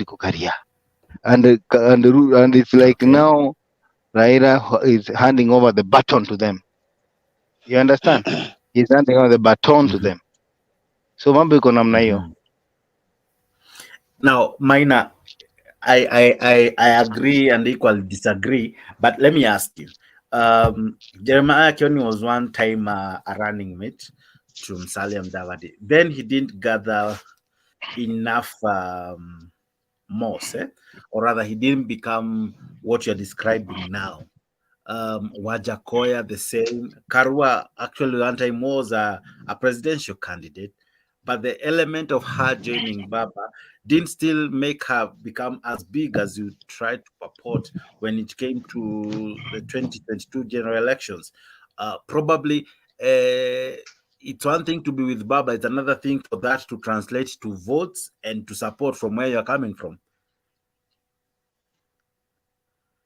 Kukaria. And it's like Okay. now Raila is handing over the baton to them. You understand? He's handing over the baton to Mhm. them. So mambo iko namna hiyo. Mhm. Now, Maina, I agree and equally disagree, but let me ask you. Jeremiah Kioni was one time a running mate to Musalia Mudavadi. Then he didn't gather enough moss, or rather, he didn't become what you're describing now. Wajakoya the same. Karua actually one time was a presidential candidate, but the element of her joining Baba didn't still make her become as big as you tried to purport when it came to the 2022 general elections. Probably it's one thing to be with Baba, it's another thing for that to translate to votes and to support from where you're coming from.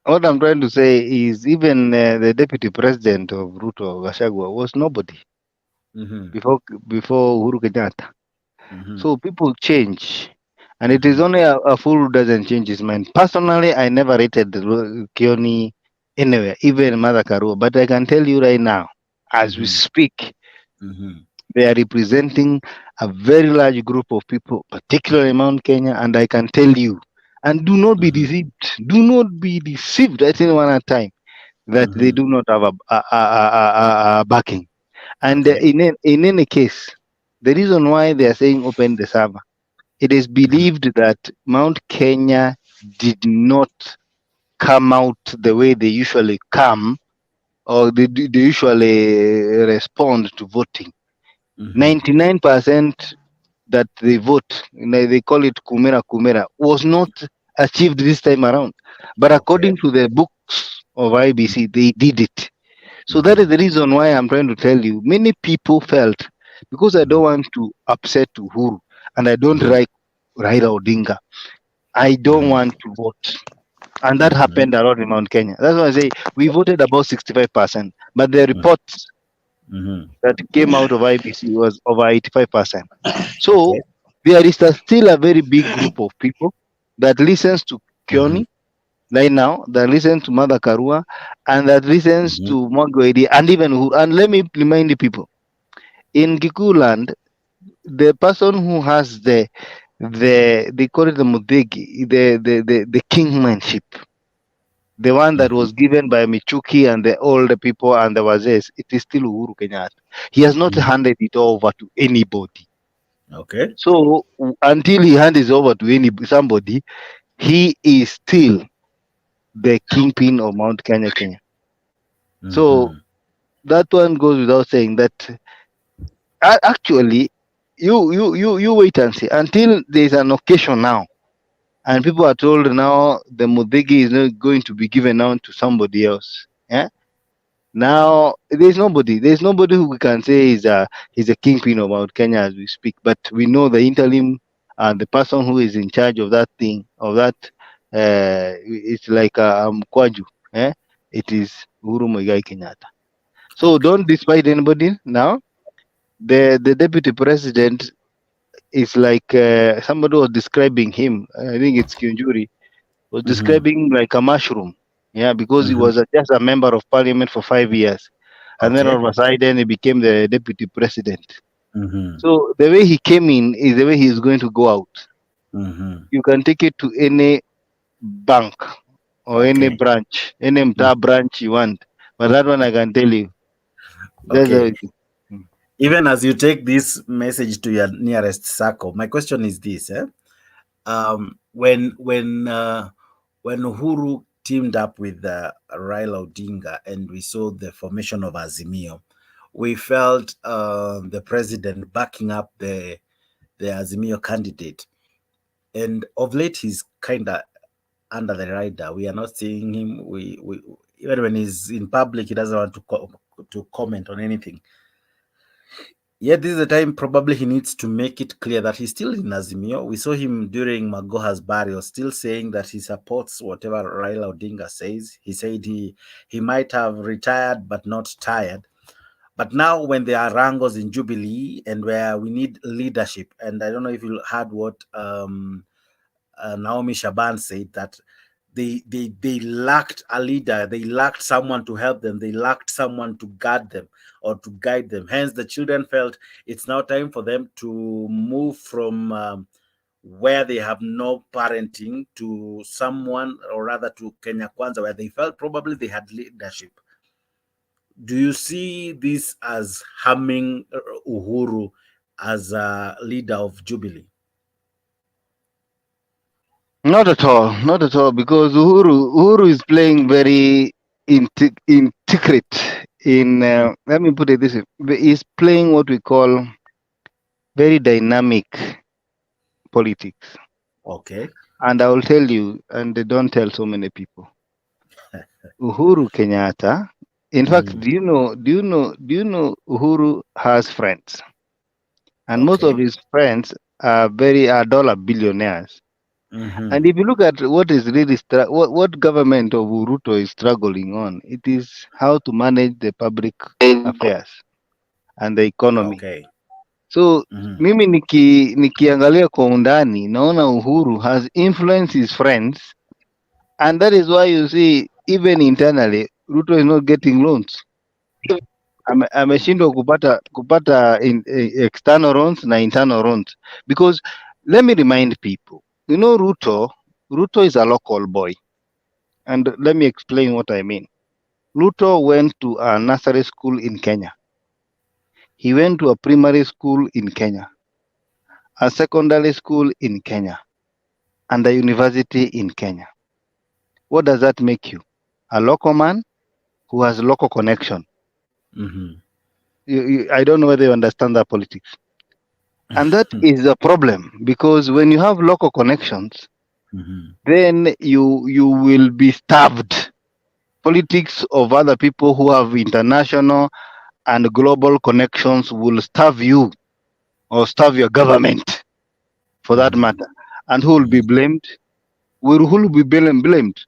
What I'm trying to say is even the deputy president of Ruto, Gashagwa, was nobody Mm-hmm. before before Uhuru Kenyatta. Mm-hmm. So people change. And it is Mm-hmm. only a fool who doesn't change his mind. Personally, I never rated Kioni anywhere, even Mother Karua. But I can tell you right now, as we Mm-hmm. speak, Mm-hmm. they are representing a very large group of people, particularly in Mount Kenya. And I can tell you, and do not be Mm-hmm. deceived. Do not be deceived at any one time that they Mm-hmm. do not have a backing. And Okay. in any case, the reason why they are saying open the server, it is Mhm, believed that Mount Kenya did not come out the way they usually come or they usually respond to voting. mhm, 99% that they vote, they call it Kumera Kumera, was not achieved this time around. But okay. according to the books of Mhm, IBC, they did it. So that is mhm, the reason why I'm trying to tell you. Many people felt because I don't mhm, want to upset Uhuru and I don't mhm, like Raila Odinga, I don't mhm, want to vote. And that mhm, happened a lot in Mount Kenya. That's why I say we voted about 65%, but the reports mhm. that came out of IBC was over 85%. Okay. So there is still a very big group of people that listens to Mhm, Kioni right now, that listens to Mother Karua, and that listens mhm, to Mogwedi, and even Uhuru. And let me remind the people, in Kikuland, the person who has they call it the Mudegi, the kingmanship, the one that mhm, was given by Michuki and the older people and the Wazes, it is still Uhuru Kenyatta. He has not mhm. handed it over to anybody. Okay. So until he hands it over to somebody, he is still the kingpin of Mount Kenya, Kenya. So Mhm, that one goes without saying that actually you wait and see until there is an occasion now. And people are told now the Mudigi is not going to be given out to somebody else. Yeah. Now there's nobody who we can say is a kingpin of Mount Kenya as we speak. But we know the interim and the person who is in charge of that thing of that it's like Kwaju. Eh? It is Uhuru Muigai Kenyatta. So okay. don't despise anybody now. The deputy president is like somebody was describing him. I think it's Kyunjuri was Mhm, describing like a mushroom. Yeah, because he mhm. was just a member of parliament for 5 years, and then all Okay. of a sudden he became the deputy president. Mhm, So the way he came in is the way he is going to go out. mhm. You can take it to any bank or any Okay. branch, any Mm, mtaa branch you want. But that one I can tell you. That's how okay. it is. Mm. Even as you take this message to your nearest circle, my question is this: when Uhuru teamed up with Raila Odinga and we saw the formation of Azimio, we felt the president backing up the Azimio candidate, and of late he's kind of under the radar. We are not seeing him. We even when he's in public, he doesn't want to to comment on anything. Yet this is the time probably he needs to make it clear that he's still in Azimio. We saw him during Magoha's burial still saying that he supports whatever Raila Odinga says. He said he might have retired but not tired. But now when there are wrangles in Jubilee and where we need leadership, and I don't know if you heard what Naomi Shaban said that they lacked a leader, they lacked someone to help them, they lacked someone to guard them or to guide them. Hence, the children felt it's now time for them to move from where they have no parenting to someone, or rather to Kenya Kwanza, where they felt probably they had leadership. Do you see this as harming Uhuru as a leader of Jubilee? Not at all, not at all, because Uhuru is playing very intricate in. Let me put it this way: he's playing what we call very dynamic politics. Okay. And I will tell you, and they don't tell so many people. Uhuru Kenyatta. In fact, do you know Uhuru has friends, and most of Okay. his friends are dollar billionaires. Mm-hmm. And if you look at what is really what government of Ruto is struggling on, it is how to manage the public affairs and the economy. Okay. So Mm-hmm. mimi nikiangalia kwa undani naona Uhuru has influenced his friends, and that is why you see even internally Ruto is not getting loans. Ameshindwa kupata external loans na internal loans, because let me remind people, Ruto is a local boy, and let me explain what I mean. Ruto went to a nursery school in Kenya. He went to a primary school in Kenya, a secondary school in Kenya, and a university in Kenya. What does that make you? A local man who has local connection. Mm-hmm. I don't know whether you understand that politics. And that is a problem, because when you have local connections, Mm-hmm. then you will be starved. Politics of other people who have international and global connections will starve you or starve your government, for that matter. And who will be blamed? Who will be blamed?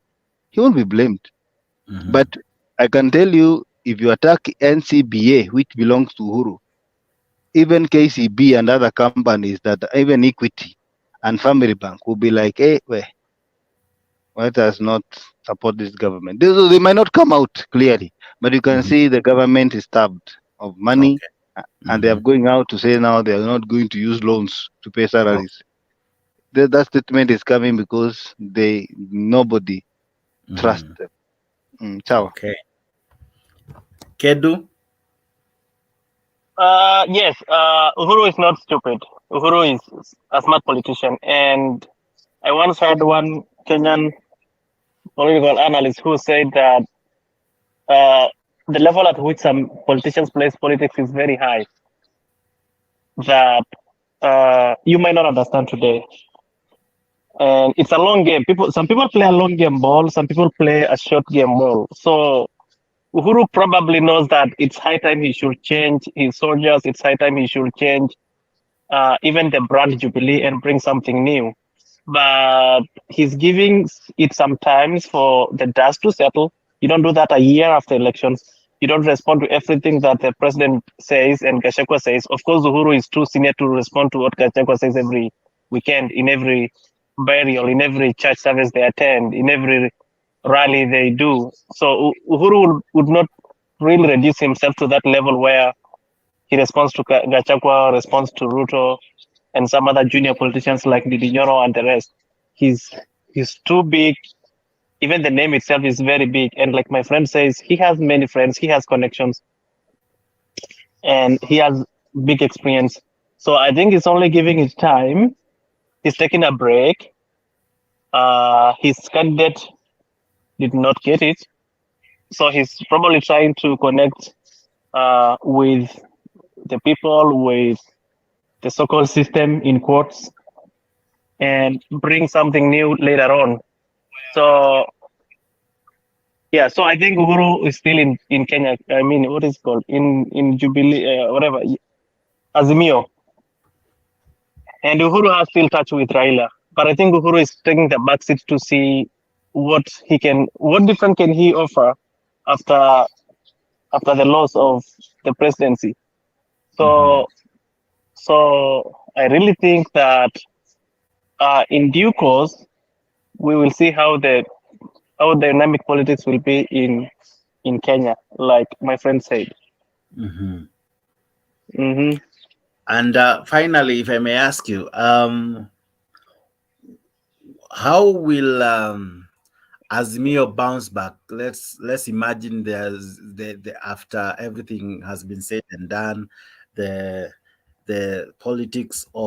He will be blamed. Mm-hmm. But I can tell you, if you attack NCBA, which belongs to Uhuru, even KCB and other companies, that even Equity and Family Bank will be like, hey, let us not support this government. They might not come out clearly, but you can see the government is starved of money, and they are going out to say now they are not going to use loans to pay salaries. That statement is coming because nobody trusts them. Ciao. Okay. Kedu? Yes, Uhuru is not stupid. Uhuru is a smart politician. And I once heard one Kenyan political analyst who said that the level at which some politicians place politics is very high, that you might not understand today. And it's a long game. Some people play a long game ball, some people play a short game ball. So Uhuru probably knows that it's high time he should change his soldiers. It's high time he should change even the brand Jubilee and bring something new. But he's giving it some times for the dust to settle. You don't do that a year after elections. You don't respond to everything that the president says and Gachagua says. Of course, Uhuru is too senior to respond to what Gachagua says every weekend, in every burial, in every church service they attend, in every rally they do. So Uhuru would not really reduce himself to that level where he responds to Gachagua, responds to Ruto, and some other junior politicians like Didinyoro and the rest. He's too big. Even the name itself is very big. And like my friend says, he has many friends, he has connections, and he has big experience. So I think he's only giving it time. He's taking a break. His candidate did not get it. So he's probably trying to connect with the people, with the so-called system in quotes, and bring something new later on. So yeah, so I think Uhuru is still in Kenya. I mean, what is it called in Jubilee, whatever, Azimio, and Uhuru has still touch with Raila. But I think Uhuru is taking the backseat to see what different can he offer after the loss of the presidency. So I really think that in due course, we will see how dynamic politics will be in Kenya, like my friend said. Mhm. Mm-hmm. And finally, if I may ask you, how will Azimio bounce back? Let's imagine there's the after everything has been said and done, the politics of